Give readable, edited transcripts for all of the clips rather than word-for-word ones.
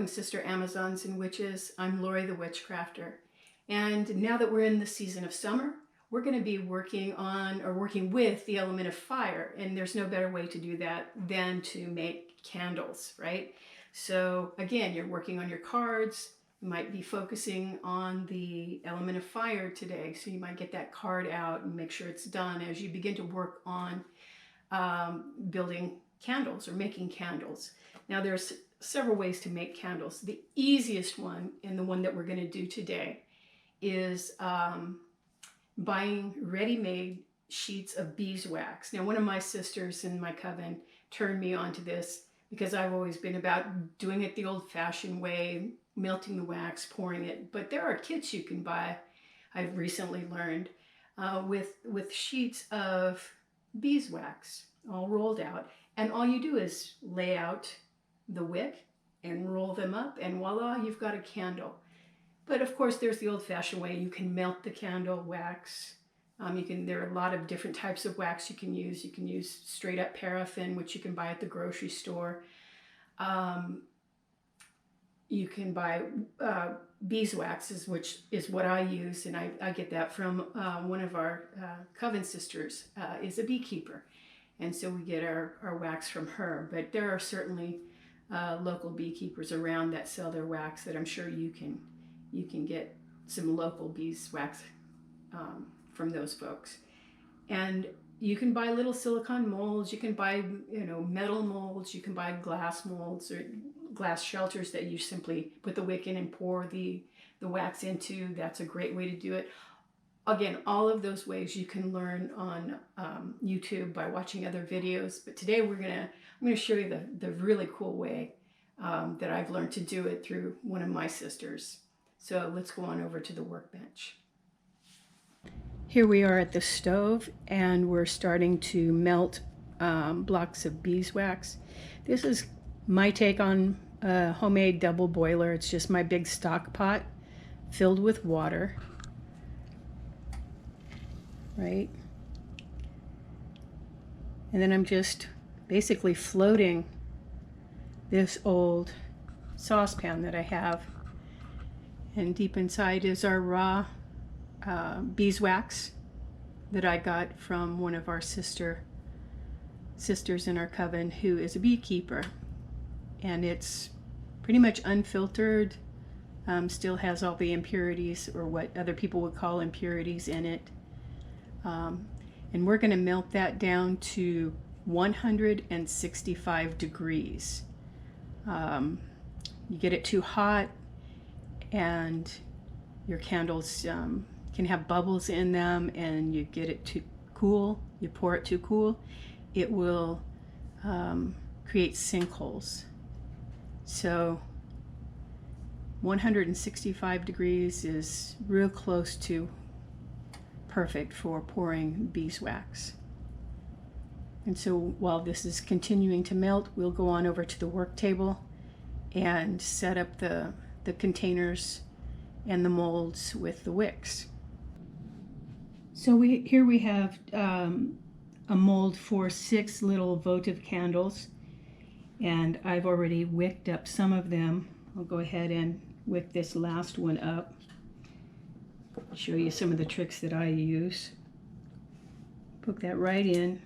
Sister Amazons and Witches. I'm Lori the Witchcrafter. And now that we're in the season of summer, we're going to be working with the element of fire. And there's no better way to do that than to make candles, right? So again, you're working on your cards. You might be focusing on the element of fire today. So you might get that card out and make sure it's done as you begin to work on building candles or making candles. Now there's several ways to make candles. The easiest one, and the one that we're going to do today, is buying ready-made sheets of beeswax. Now one of my sisters in my coven turned me on to this because I've always been about doing it the old-fashioned way, melting the wax, pouring it. But there are kits you can buy, I've recently learned, with sheets of beeswax all rolled out. And all you do is lay out the wick and roll them up, and voila, you've got a candle. But of course, there's the old-fashioned way. You can melt the candle wax. There are a lot of different types of wax you can use. You can use straight up paraffin, which you can buy at the grocery store. You can buy beeswax, which is what I use, and I get that from one of our coven sisters, is a beekeeper. And so we get our wax from her. But there are certainly local beekeepers around that sell their wax that I'm sure you can get some local beeswax from those folks. And you can buy little silicone molds, you can buy metal molds, you can buy glass molds or glass shelters that you simply put the wick in and pour the wax into. That's a great way to do it. Again, all of those ways you can learn on YouTube by watching other videos. But today I'm gonna show you the really cool way that I've learned to do it through one of my sisters. So let's go on over to the workbench. Here we are at the stove, and we're starting to melt blocks of beeswax. This is my take on a homemade double boiler. It's just my big stock pot filled with water. Right? And then I'm just basically floating this old saucepan that I have. And deep inside is our raw beeswax that I got from one of our sisters in our coven who is a beekeeper. And it's pretty much unfiltered, still has all the impurities, or what other people would call impurities, in it. And we're going to melt that down to 165 degrees. You get it too hot and your candles can have bubbles in them, and you get it too cool, you pour it too cool, it will create sinkholes. So 165 degrees is real close to perfect for pouring beeswax. And so while this is continuing to melt, we'll go on over to the work table and set up the containers and the molds with the wicks. So here we have a mold for 6 little votive candles, and I've already wicked up some of them. I'll go ahead and wick this last one up. Show you some of the tricks that I use. Poke that right in.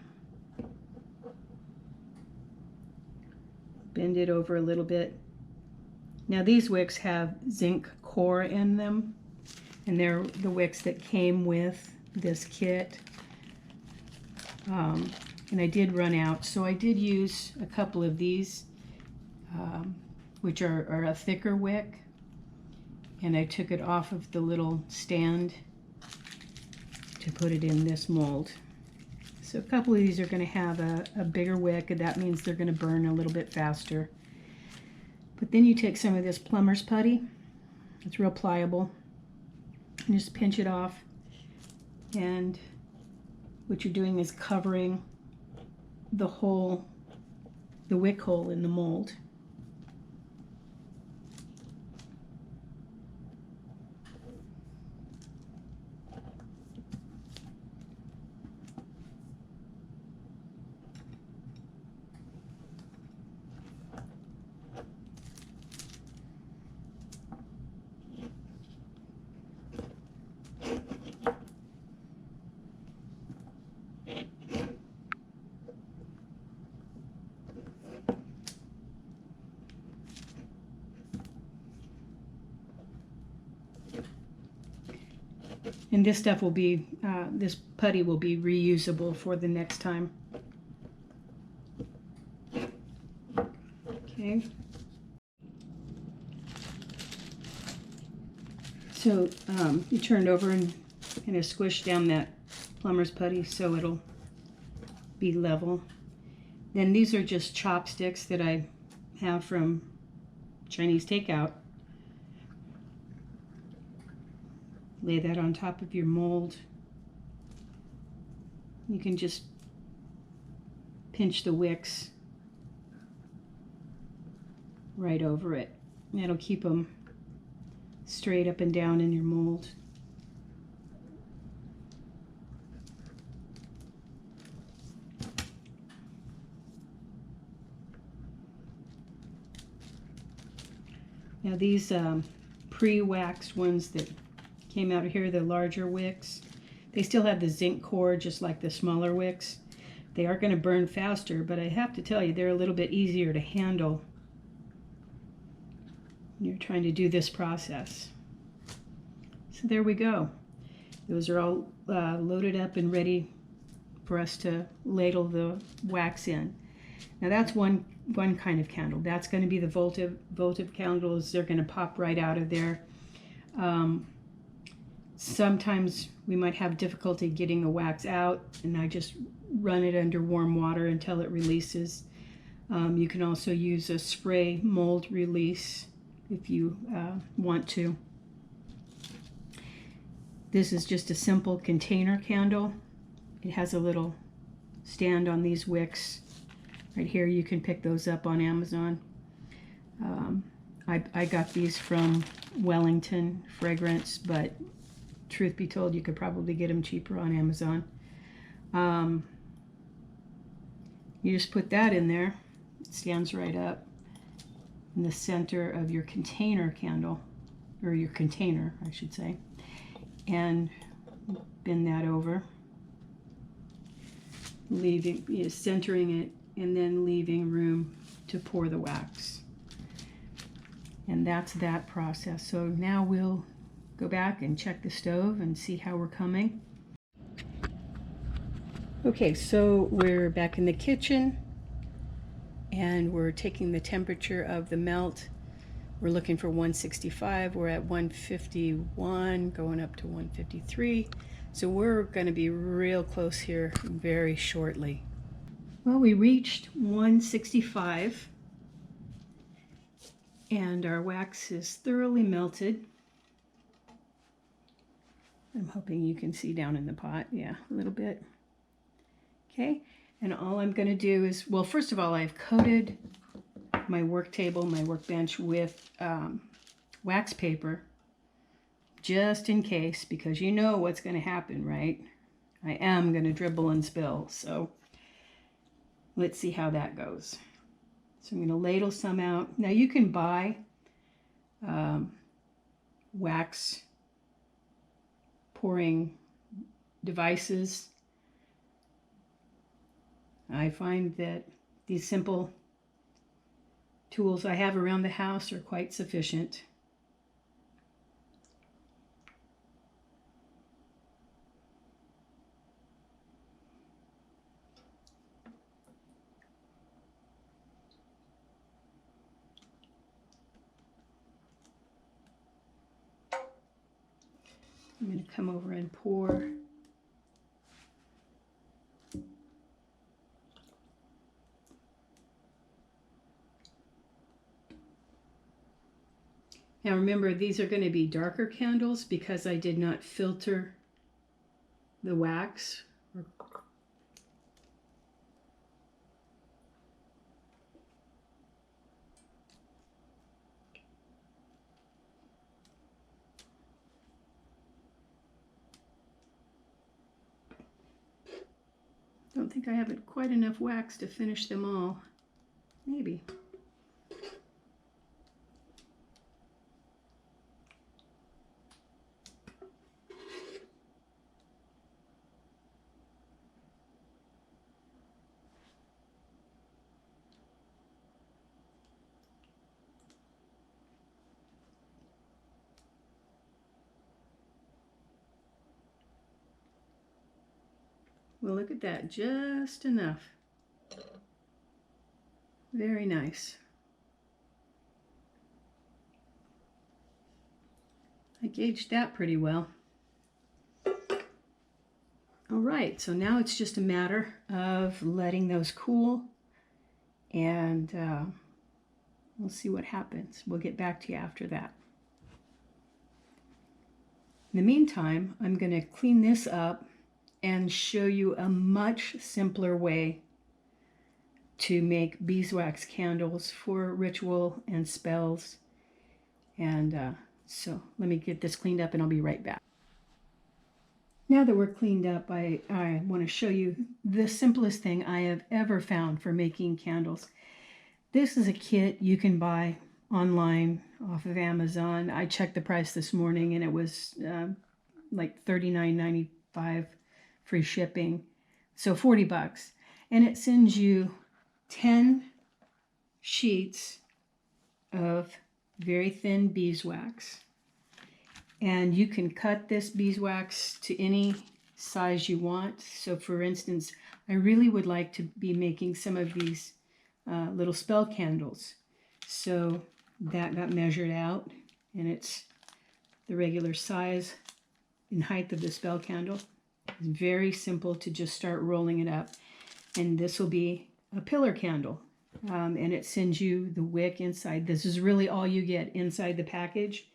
Bend it over a little bit. Now these wicks have zinc core in them, and they're the wicks that came with this kit. And I did run out, so I did use a couple of these, which are a thicker wick. And I took it off of the little stand to put it in this mold. So a couple of these are going to have a bigger wick, and that means they're going to burn a little bit faster. But then you take some of this plumber's putty. It's real pliable. And just pinch it off. And what you're doing is covering the wick hole in the mold. And this stuff will be, this putty will be reusable for the next time. Okay. So you turn it over and kind of squish down that plumber's putty so it'll be level. Then these are just chopsticks that I have from Chinese takeout. Lay that on top of your mold. You can just pinch the wicks right over it. That'll keep them straight up and down in your mold. Now these pre-waxed ones that came out of here, the larger wicks, they still have the zinc core just like the smaller wicks. They are going to burn faster, but I have to tell you, they're a little bit easier to handle when you're trying to do this process. So there we go. Those are all loaded up and ready for us to ladle the wax in. Now that's one kind of candle. That's going to be the votive candles. They're going to pop right out of there. Sometimes we might have difficulty getting the wax out, and I just run it under warm water until it releases. You can also use a spray mold release if you want to. This is just a simple container candle. It has a little stand on these wicks. Right here, you can pick those up on Amazon. I got these from Wellington Fragrance, but truth be told, you could probably get them cheaper on Amazon. You just put that in there. It stands right up in the center of your container candle, or your container, I should say, and bend that over, leaving, centering it, and then leaving room to pour the wax. And that's that process. So now we'll go back and check the stove and see how we're coming. Okay, so we're back in the kitchen and we're taking the temperature of the melt. We're looking for 165. We're at 151, going up to 153. So we're going to be real close here very shortly. Well, we reached 165 and our wax is thoroughly melted. I'm hoping you can see down in the pot. Yeah, a little bit. Okay, and all I'm going to do is, well, first of all, I've coated my work table, my workbench with wax paper, just in case, because you know what's going to happen, right? I am going to dribble and spill, so let's see how that goes. So I'm going to ladle some out. Now you can buy wax pouring devices. I find that these simple tools I have around the house are quite sufficient. I'm going to come over and pour. Now remember, these are going to be darker candles because I did not filter the wax. Don't think I have quite enough wax to finish them all. Maybe. Well, look at that, just enough. Very nice. I gauged that pretty well. All right, so now it's just a matter of letting those cool, and we'll see what happens. We'll get back to you after that. In the meantime, I'm going to clean this up and show you a much simpler way to make beeswax candles for ritual and spells. And so let me get this cleaned up and I'll be right back. Now that we're cleaned up, I want to show you the simplest thing I have ever found for making candles. This is a kit you can buy online off of Amazon. I checked the price this morning and it was like $39.95 free shipping, so $40. And it sends you 10 sheets of very thin beeswax. And you can cut this beeswax to any size you want. So for instance, I really would like to be making some of these little spell candles. So that got measured out, and it's the regular size and height of the spell candle. It's very simple to just start rolling it up. And this will be a pillar candle. And it sends you the wick inside. This is really all you get inside the package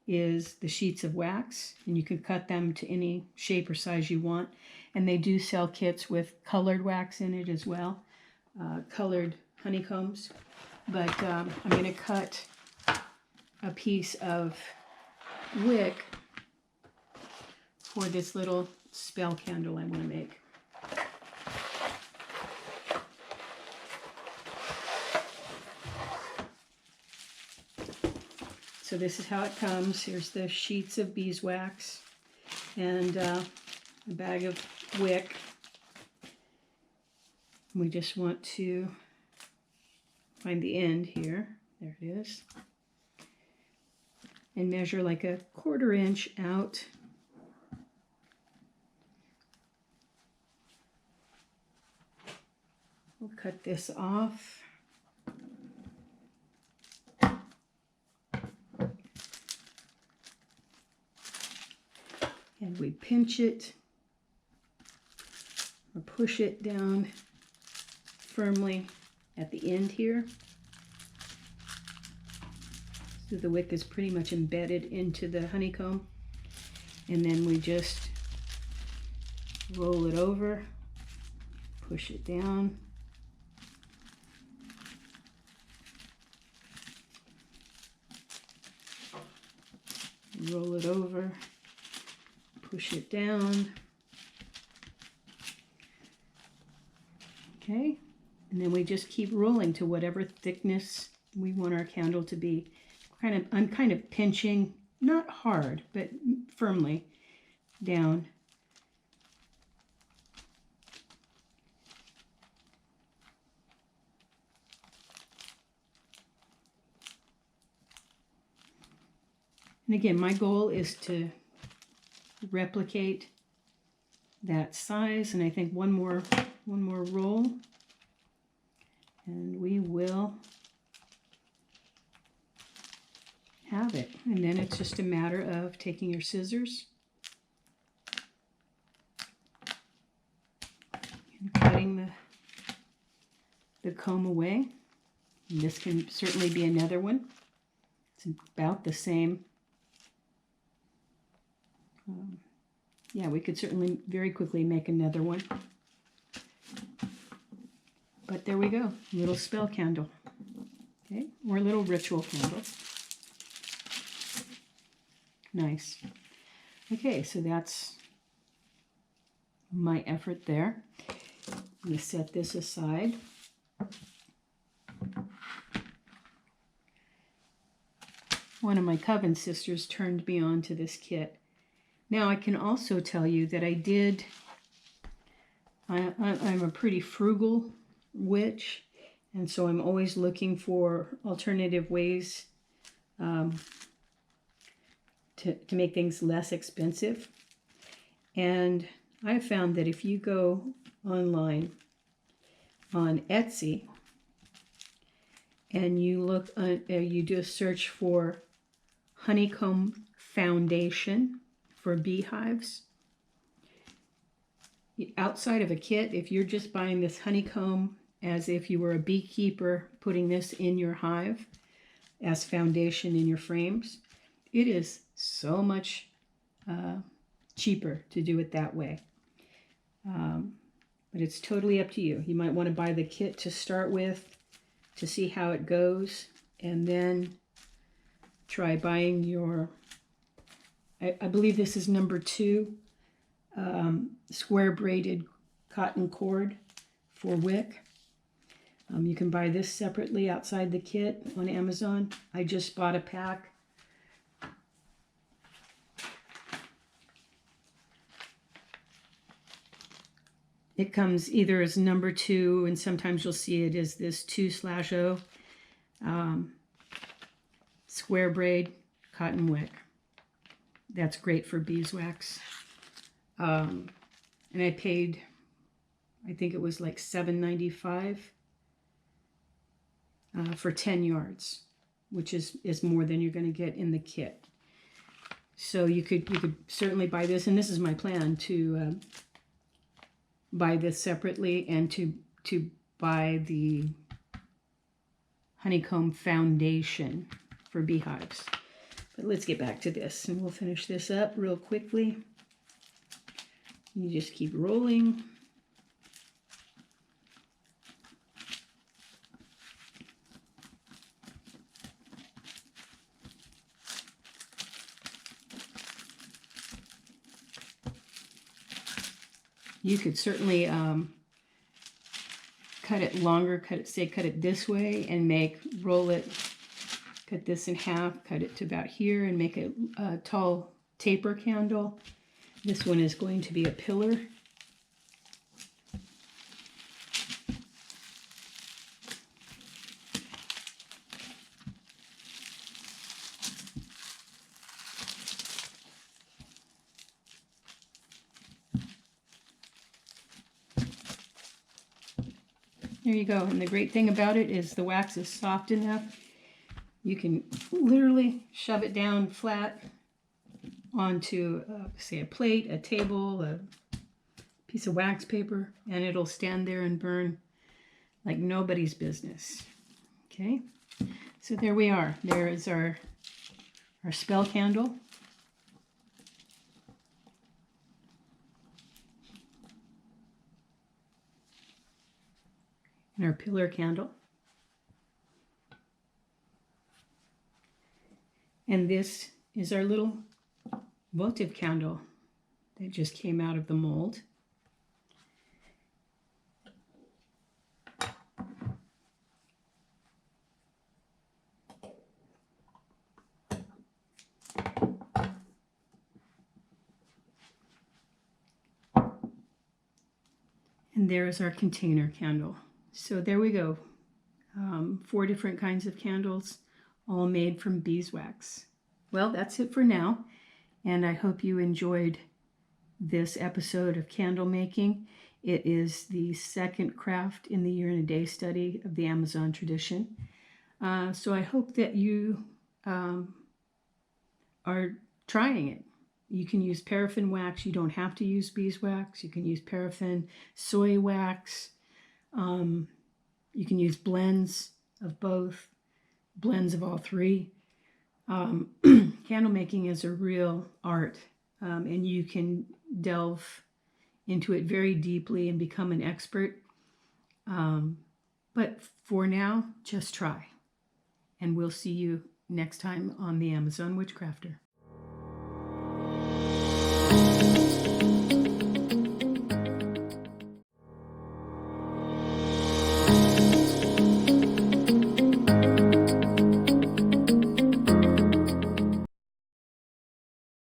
is the sheets of wax, and you can cut them to any shape or size you want. And they do sell kits with colored wax in it as well, colored honeycombs. But I'm going to cut a piece of wick for this little spell candle I want to make. So this is how it comes. Here's the sheets of beeswax and a bag of wick. We just want to find the end here. There it is. And measure like a 1/4 inch out. We'll cut this off. And we pinch it or push it down firmly at the end here. So the wick is pretty much embedded into the honeycomb. And then we just roll it over, push it down. Roll it over, push it down. Okay, and then we just keep rolling to whatever thickness we want our candle to be. I'm kind of pinching, not hard, but firmly down. And again, my goal is to replicate that size, and I think one more roll, and we will have it. And then it's just a matter of taking your scissors and cutting the comb away. And this can certainly be another one. It's about the same. Yeah, we could certainly very quickly make another one. But there we go, little spell candle, okay, or a little ritual candle. Nice. Okay, so that's my effort there. I'm going to set this aside. One of my coven sisters turned me on to this kit. Now I can also tell you that I'm a pretty frugal witch, and so I'm always looking for alternative ways to make things less expensive. And I found that if you go online on Etsy and you look, you do a search for honeycomb foundation for beehives, outside of a kit, if you're just buying this honeycomb as if you were a beekeeper putting this in your hive as foundation in your frames, it is so much cheaper to do it that way. But it's totally up to you. You might want to buy the kit to start with to see how it goes, and then try buying your, I believe this is number 2, square braided cotton cord for wick. You can buy this separately outside the kit on Amazon. I just bought a pack. It comes either as number 2, and sometimes you'll see it as this 2/0 square braid cotton wick. That's great for beeswax. And I paid, I think it was like $7.95 for 10 yards, which is more than you're going to get in the kit. So you could certainly buy this, and this is my plan to buy this separately and to buy the honeycomb foundation for beehives. But let's get back to this, and we'll finish this up real quickly. You just keep rolling. You could certainly cut it longer, cut it this way and roll it, cut this in half, cut it to about here and make a tall taper candle. This one is going to be a pillar. There you go. And the great thing about it is the wax is soft enough. You can literally shove it down flat onto, say, a plate, a table, a piece of wax paper, and it'll stand there and burn like nobody's business. Okay, so there we are. There is our spell candle. And our pillar candle. And this is our little votive candle that just came out of the mold. And there is our container candle. So there we go. 4 different kinds of candles, all made from beeswax. Well, that's it for now, and I hope you enjoyed this episode of candle making. It is the second craft in the Year and a Day study of the Amazon tradition. So I hope that you are trying it. You can use paraffin wax. You don't have to use beeswax. You can use paraffin, soy wax. You can use blends of both, blends of all 3. Candle making is a real art, and you can delve into it very deeply and become an expert. But for now, just try. And we'll see you next time on the Amazon Witchcrafter.